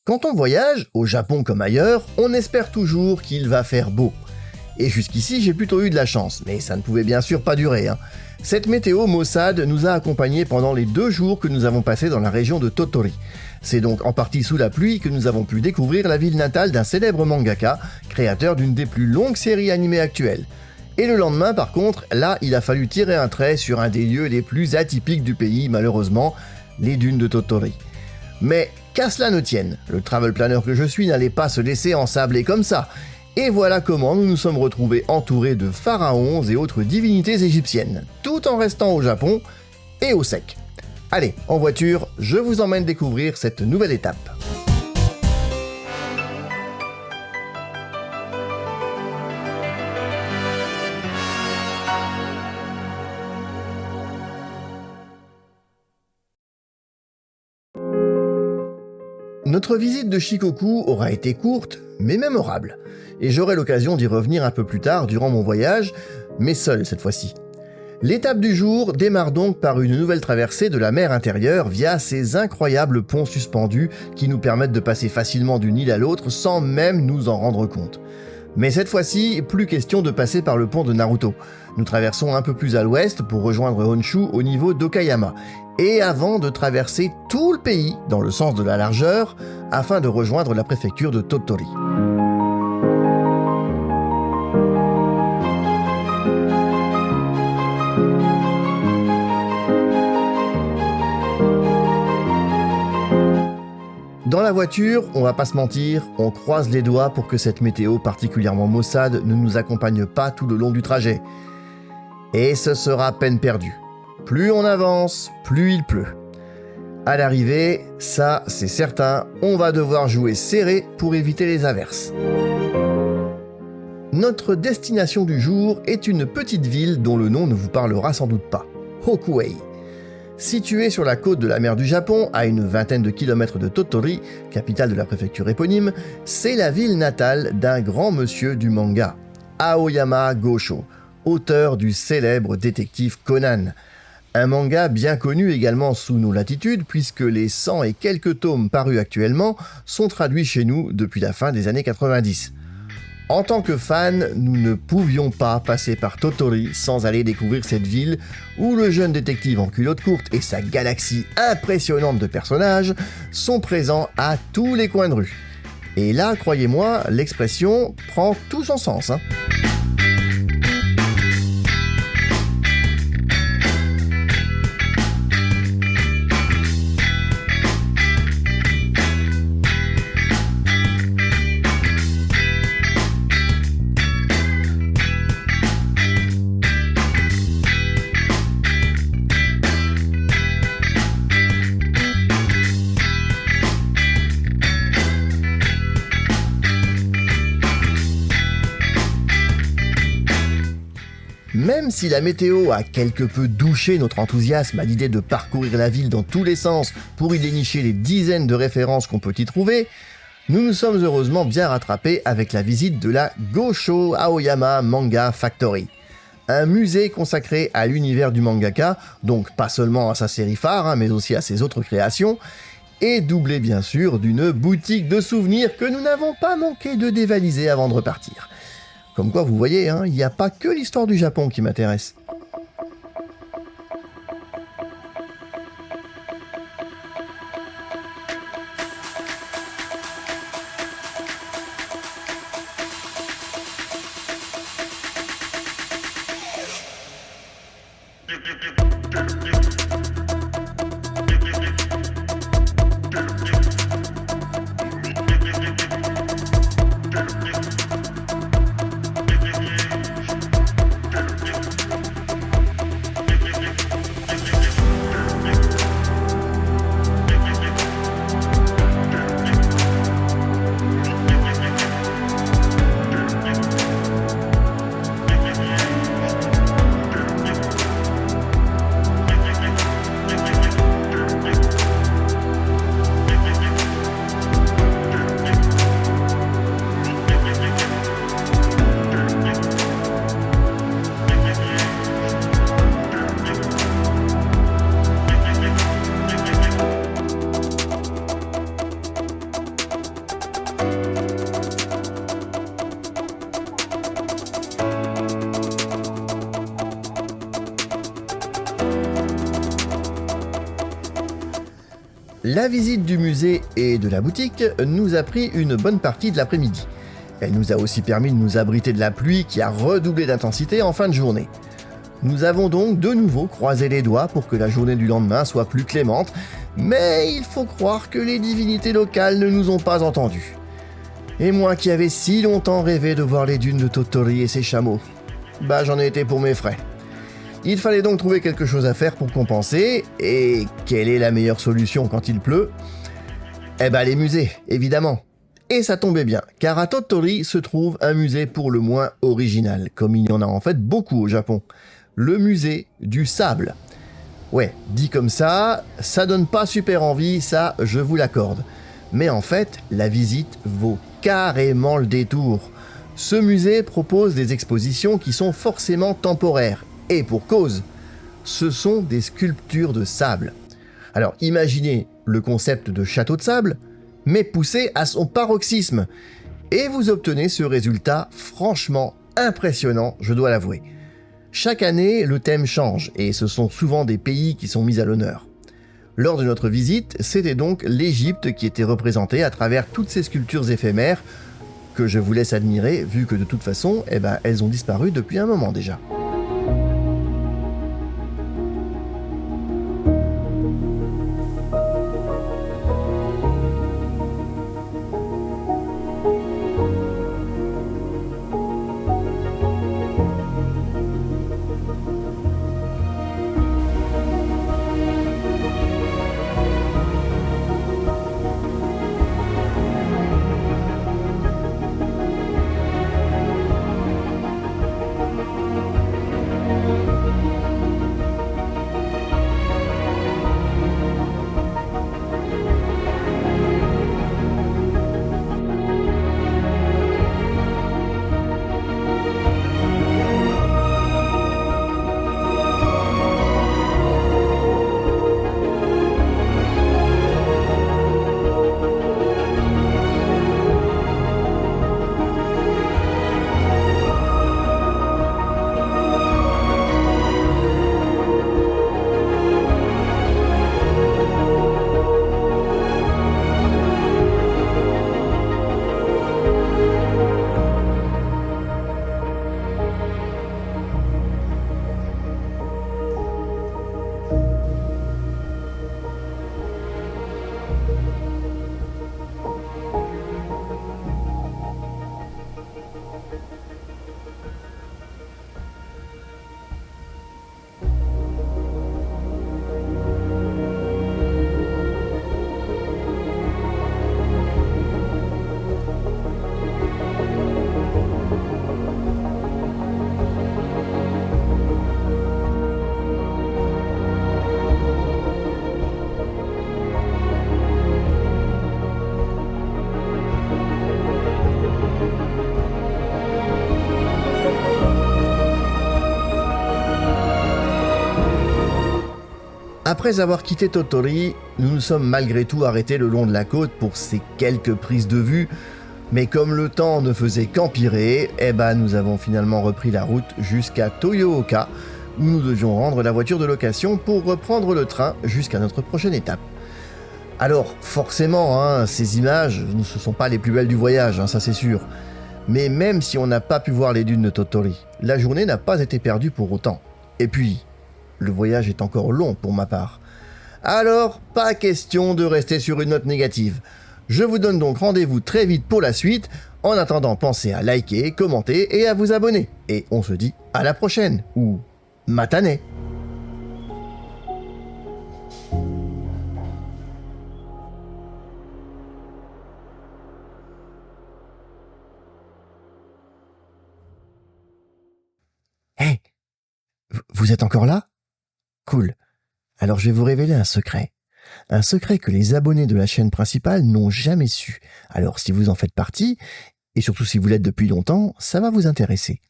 Quand on voyage, au Japon comme ailleurs, on espère toujours qu'il va faire beau. Et jusqu'ici, j'ai plutôt eu de la chance, mais ça ne pouvait bien sûr pas durer. Cette météo maussade nous a accompagnés pendant les 2 jours que nous avons passés dans la région de Tottori. C'est donc en partie sous la pluie que nous avons pu découvrir la ville natale d'un célèbre mangaka, créateur d'une des plus longues séries animées actuelles. Et le lendemain, par contre, là, il a fallu tirer un trait sur un des lieux les plus atypiques du pays, malheureusement, les dunes de Tottori. Mais qu'à cela ne tienne, le travel planner que je suis n'allait pas se laisser ensabler comme ça. Et voilà comment nous nous sommes retrouvés entourés de pharaons et autres divinités égyptiennes, tout en restant au Japon et au sec. Allez, en voiture, je vous emmène découvrir cette nouvelle étape. Notre visite de Shikoku aura été courte, mais mémorable, et j'aurai l'occasion d'y revenir un peu plus tard durant mon voyage, mais seul cette fois-ci. L'étape du jour démarre donc par une nouvelle traversée de la mer intérieure via ces incroyables ponts suspendus qui nous permettent de passer facilement d'une île à l'autre sans même nous en rendre compte. Mais cette fois-ci, plus question de passer par le pont de Naruto. Nous traversons un peu plus à l'ouest pour rejoindre Honshu au niveau d'Okayama, et avant de traverser tout le pays dans le sens de la largeur, afin de rejoindre la préfecture de Tottori. Dans la voiture, on va pas se mentir, on croise les doigts pour que cette météo particulièrement maussade ne nous accompagne pas tout le long du trajet. Et ce sera peine perdue. Plus on avance, plus il pleut. À l'arrivée, ça c'est certain, on va devoir jouer serré pour éviter les averses. Notre destination du jour est une petite ville dont le nom ne vous parlera sans doute pas, Hokuei. Située sur la côte de la mer du Japon, à une vingtaine de kilomètres de Tottori, capitale de la préfecture éponyme, c'est la ville natale d'un grand monsieur du manga, Aoyama Gosho, auteur du célèbre détective Conan. Un manga bien connu également sous nos latitudes, puisque les 100 et quelques tomes parus actuellement sont traduits chez nous depuis la fin des années 90. En tant que fans, nous ne pouvions pas passer par Tottori sans aller découvrir cette ville où le jeune détective en culotte courte et sa galaxie impressionnante de personnages sont présents à tous les coins de rue. Et là, croyez-moi, l'expression prend tout son sens. Même si la météo a quelque peu douché notre enthousiasme à l'idée de parcourir la ville dans tous les sens pour y dénicher les dizaines de références qu'on peut y trouver, nous nous sommes heureusement bien rattrapés avec la visite de la Gosho Aoyama Manga Factory. Un musée consacré à l'univers du mangaka, donc pas seulement à sa série phare, mais aussi à ses autres créations, et doublé bien sûr d'une boutique de souvenirs que nous n'avons pas manqué de dévaliser avant de repartir. Comme quoi, vous voyez, il n'y a pas que l'histoire du Japon qui m'intéresse. La visite du musée et de la boutique nous a pris une bonne partie de l'après-midi. Elle nous a aussi permis de nous abriter de la pluie qui a redoublé d'intensité en fin de journée. Nous avons donc de nouveau croisé les doigts pour que la journée du lendemain soit plus clémente, mais il faut croire que les divinités locales ne nous ont pas entendus. Et moi qui avais si longtemps rêvé de voir les dunes de Totori et ses chameaux, j'en ai été pour mes frais. Il fallait donc trouver quelque chose à faire pour compenser, et quelle est la meilleure solution quand il pleut ? Les musées, évidemment. Et ça tombait bien, car à Tottori se trouve un musée pour le moins original, comme il y en a en fait beaucoup au Japon. Le musée du sable. Ouais, dit comme ça donne pas super envie, ça je vous l'accorde. Mais en fait, la visite vaut carrément le détour. Ce musée propose des expositions qui sont forcément temporaires. Et pour cause, ce sont des sculptures de sable. Alors imaginez le concept de château de sable, mais poussé à son paroxysme. Et vous obtenez ce résultat franchement impressionnant, je dois l'avouer. Chaque année, le thème change, et ce sont souvent des pays qui sont mis à l'honneur. Lors de notre visite, c'était donc l'Égypte qui était représentée à travers toutes ces sculptures éphémères, que je vous laisse admirer, vu que de toute façon, elles ont disparu depuis un moment déjà. Après avoir quitté Tottori, nous nous sommes malgré tout arrêtés le long de la côte pour ces quelques prises de vue, mais comme le temps ne faisait qu'empirer, nous avons finalement repris la route jusqu'à Toyooka, où nous devions rendre la voiture de location pour reprendre le train jusqu'à notre prochaine étape. Alors, forcément, ces images ne sont pas les plus belles du voyage, ça c'est sûr. Mais même si on n'a pas pu voir les dunes de Tottori, la journée n'a pas été perdue pour autant. Et puis, le voyage est encore long pour ma part. Alors, pas question de rester sur une note négative. Je vous donne donc rendez-vous très vite pour la suite. En attendant, pensez à liker, commenter et à vous abonner. Et on se dit à la prochaine, ou matane. Hey, vous êtes encore là ? Cool. Alors je vais vous révéler un secret. Un secret que les abonnés de la chaîne principale n'ont jamais su. Alors si vous en faites partie, et surtout si vous l'êtes depuis longtemps, ça va vous intéresser.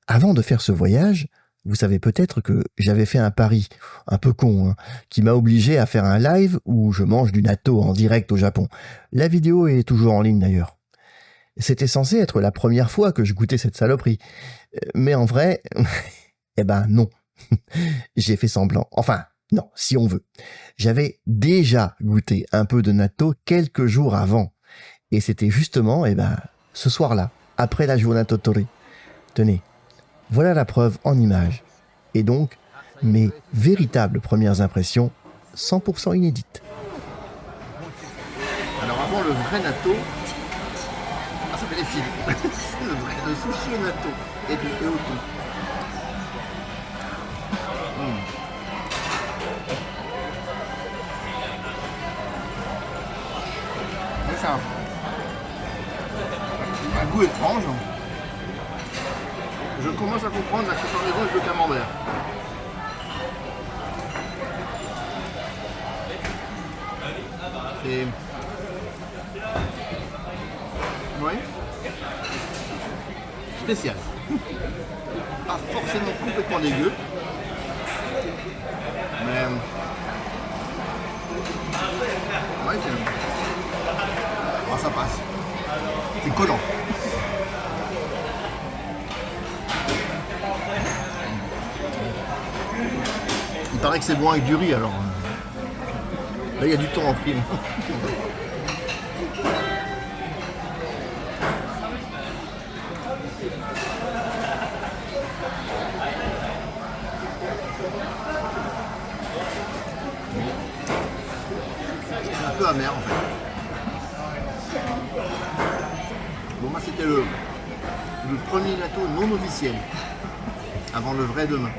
Avant de faire ce voyage, Vous savez peut-être que j'avais fait un pari, un peu con, hein, qui m'a obligé à faire un live où je mange du natto en direct au Japon. La vidéo est toujours en ligne d'ailleurs. C'était censé être la première fois que je goûtais cette saloperie. Mais en vrai, eh ben non. J'ai fait semblant. Enfin, non, si on veut. J'avais déjà goûté un peu de natto quelques jours avant. Et c'était justement, eh ben, ce soir-là, après la journée Tottori. Tenez, voilà la preuve en images. Et donc, mes véritables premières impressions, 100% inédites. Alors avant le vrai natto, ça fait les fils. Le sushi au natto et au thon. C'est un goût étrange. Je commence à comprendre la comparaison avec le camembert. Et... oui. Spécial. Pas forcément complètement dégueu. Mais... ouais, ça passe. C'est collant. Il paraît que c'est bon avec du riz alors. Là il y a du thon en prime. C'est un peu amer en fait. Bon moi c'était le premier natto non officiel. Avant le vrai demain.